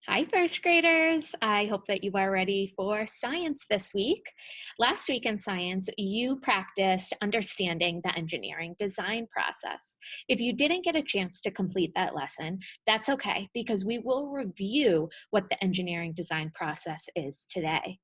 Hi, first graders. I hope that you are ready for science this week. Last week in science, you practiced understanding the engineering design process. If you didn't get a chance to complete that lesson, that's okay because we will review what the engineering design process is today.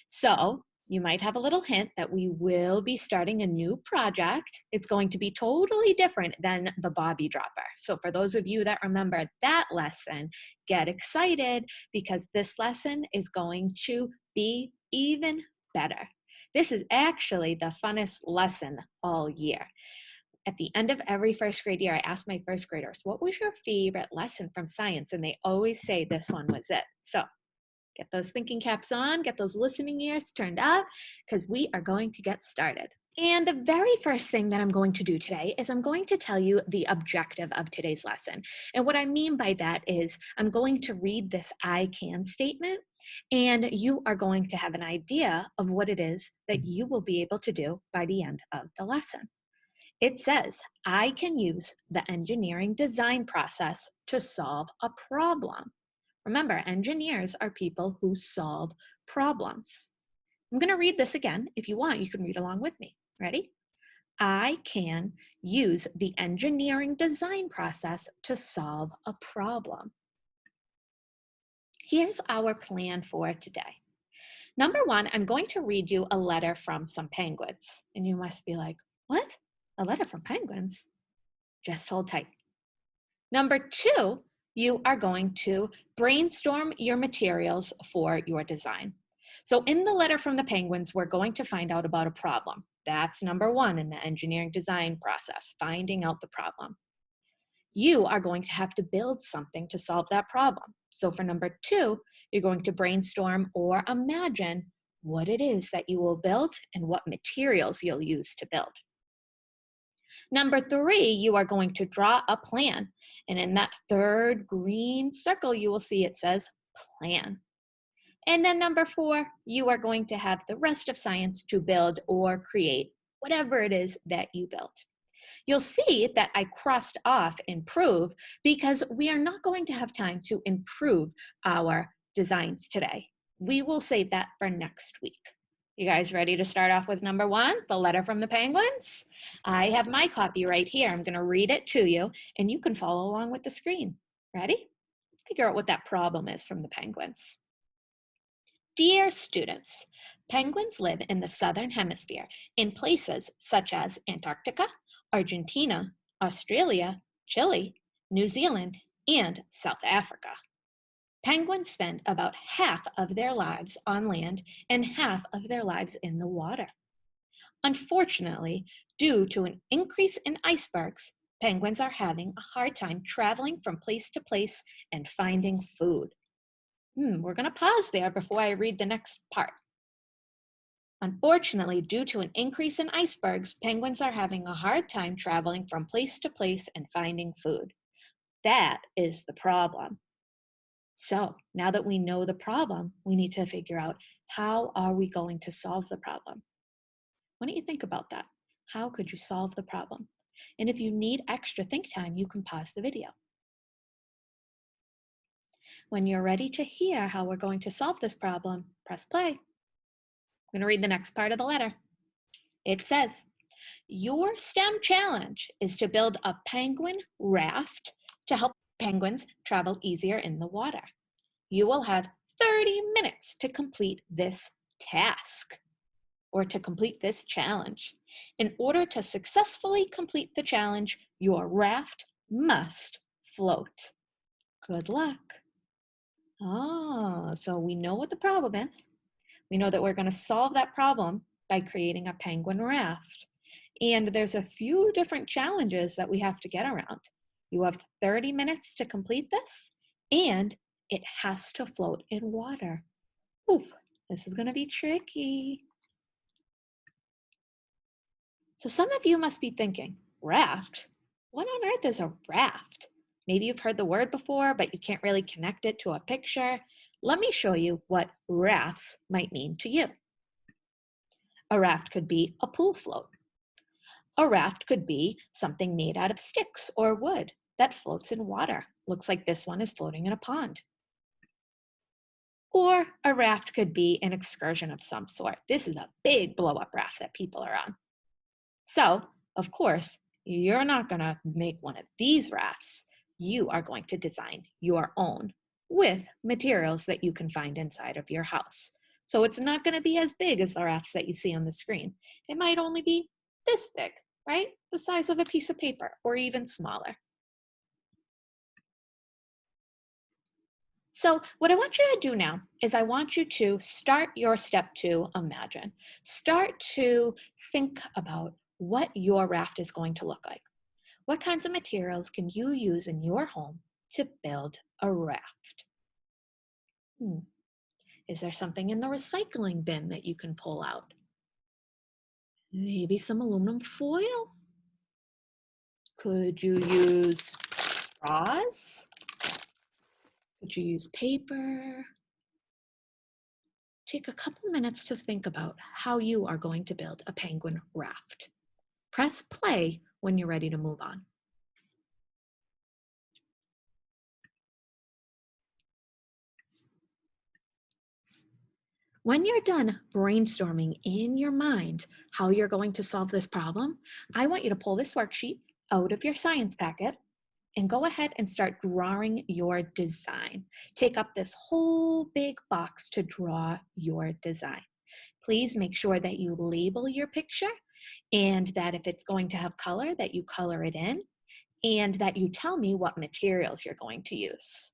So, you might have a little hint that we will be starting a new project. It's going to be totally different than the Bobby Dropper. So, for those of you that remember that lesson, get excited because this lesson is going to be even better. This is actually the funnest lesson all year. At the end of every first grade year, I ask my first graders, what was your favorite lesson from science? And they always say this one was it. So, get those thinking caps on, get those listening ears turned up, because we are going to get started. And the very first thing that I'm going to do today is I'm going to tell you the objective of today's lesson. And what I mean by that is I'm going to read this I can statement, and you are going to have an idea of what it is that you will be able to do by the end of the lesson. It says, I can use the engineering design process to solve a problem. Remember, engineers are people who solve problems. I'm going to read this again. If you want, you can read along with me. Ready? I can use the engineering design process to solve a problem. Here's our plan for today. Number one, I'm going to read you a letter from some penguins. And you must be like, what? A letter from penguins? Just hold tight. Number two, you are going to brainstorm your materials for your design. So in the letter from the penguins, we're going to find out about a problem. That's number one in the engineering design process, finding out the problem. You are going to have to build something to solve that problem. So for number two, you're going to brainstorm or imagine what it is that you will build and what materials you'll use to build. Number three, you are going to draw a plan. And in that third green circle, you will see it says plan. And then number four, you are going to have the rest of science to build or create whatever it is that you built. You'll see that I crossed off improve because we are not going to have time to improve our designs today. We will save that for next week. You guys ready to start off with number one, the letter from the penguins? I have my copy right here. I'm going to read it to you, and you can follow along with the screen. Ready? Let's figure out what that problem is from the penguins. Dear students, penguins live in the southern hemisphere in places such as Antarctica, Argentina, Australia, Chile, New Zealand, and South Africa. Penguins spend about half of their lives on land and half of their lives in the water. Unfortunately, due to an increase in icebergs, penguins are having a hard time traveling from place to place and finding food. We're going to pause there before I read the next part. Unfortunately, due to an increase in icebergs, penguins are having a hard time traveling from place to place and finding food. That is the problem. So now that we know the problem, we need to figure out how are we going to solve the problem? Why don't you think about that? How could you solve the problem? And if you need extra think time, you can pause the video. When you're ready to hear how we're going to solve this problem, press play. I'm going to read the next part of the letter. It says, your STEM challenge is to build a penguin raft to help penguins travel easier in the water. You will have 30 minutes to complete this task or to complete this challenge. In order to successfully complete the challenge, your raft must float. Good luck. So we know what the problem is. We know that we're going to solve that problem by creating a penguin raft. And there's a few different challenges that we have to get around. You have 30 minutes to complete this, and it has to float in water. Ooh, this is going to be tricky. So some of you must be thinking, raft? What on earth is a raft? Maybe you've heard the word before, but you can't really connect it to a picture. Let me show you what rafts might mean to you. A raft could be a pool float. A raft could be something made out of sticks or wood that floats in water. Looks like this one is floating in a pond. Or a raft could be an excursion of some sort. This is a big blow up raft that people are on. So, of course, you're not going to make one of these rafts. You are going to design your own with materials that you can find inside of your house. So it's not going to be as big as the rafts that you see on the screen. It might only be this big, right? The size of a piece of paper or even smaller. So what I want you to do now is I want you to start your step to imagine. Start to think about what your raft is going to look like. What kinds of materials can you use in your home to build a raft? Hmm. Is there something in the recycling bin that you can pull out? Maybe some aluminum foil? Could you use straws? Could you use paper? Take a couple minutes to think about how you are going to build a penguin raft. Press play when you're ready to move on. When you're done brainstorming in your mind how you're going to solve this problem, I want you to pull this worksheet out of your science packet and go ahead and start drawing your design. Take up this whole big box to draw your design. Please make sure that you label your picture and that if it's going to have color, that you color it in and that you tell me what materials you're going to use.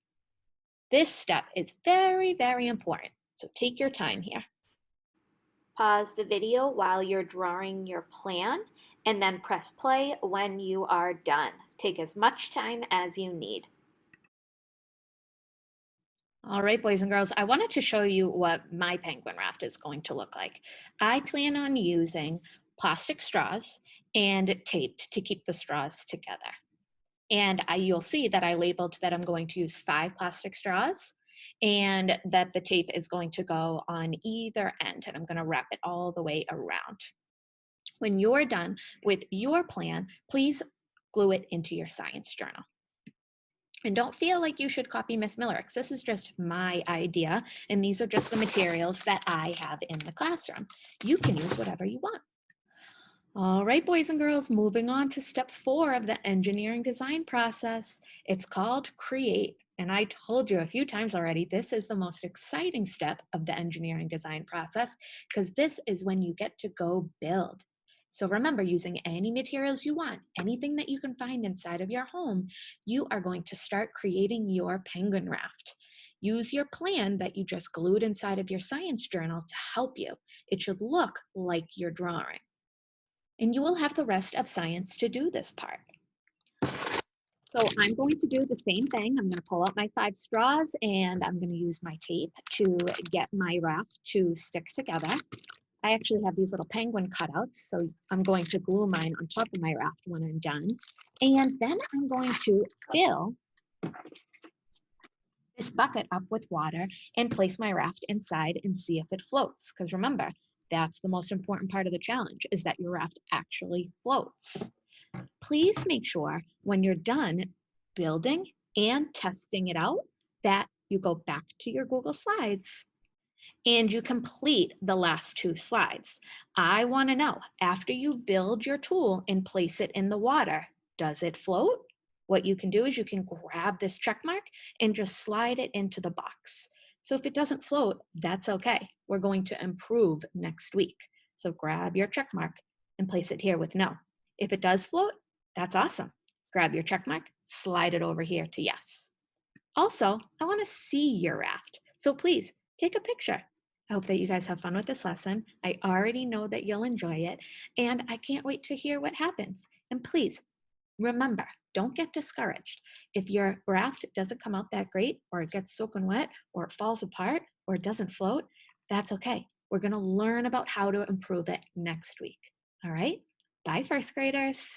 This step is very, very important, so take your time here. Pause the video while you're drawing your plan and then press play when you are done. Take as much time as you need. All right, boys and girls, I wanted to show you what my penguin raft is going to look like. I plan on using plastic straws and tape to keep the straws together. And you'll see that I labeled that I'm going to use 5 plastic straws and that the tape is going to go on either end and I'm going to wrap it all the way around. When you're done with your plan, please glue it into your science journal. And don't feel like you should copy Miss Millerick's. This is just my idea, and these are just the materials that I have in the classroom. You can use whatever you want. All right, boys and girls, moving on to step 4 of the engineering design process. It's called create. And I told you a few times already, this is the most exciting step of the engineering design process because this is when you get to go build. So remember, using any materials you want, anything that you can find inside of your home, you are going to start creating your penguin raft. Use your plan that you just glued inside of your science journal to help you. It should look like you're drawing. And you will have the rest of science to do this part. So I'm going to do the same thing. I'm going to pull out my 5 straws and I'm going to use my tape to get my raft to stick together. I actually have these little penguin cutouts, so I'm going to glue mine on top of my raft when I'm done. And then I'm going to fill this bucket up with water and place my raft inside and see if it floats. Because remember, that's the most important part of the challenge, is that your raft actually floats. Please make sure when you're done building and testing it out that you go back to your Google Slides and you complete the last 2 slides. I want to know, after you build your tool and place it in the water, does it float? What you can do is you can grab this check mark and just slide it into the box. So if it doesn't float, that's okay. We're going to improve next week. So grab your check mark and place it here with no. If it does float, that's awesome. Grab your check mark, slide it over here to yes. Also, I want to see your raft. So please take a picture. I hope that you guys have fun with this lesson. I already know that you'll enjoy it, and I can't wait to hear what happens. And please remember, don't get discouraged. If your raft doesn't come out that great, or it gets soaking wet, or it falls apart, or it doesn't float, that's okay. We're going to learn about how to improve it next week. All right? Bye, first graders.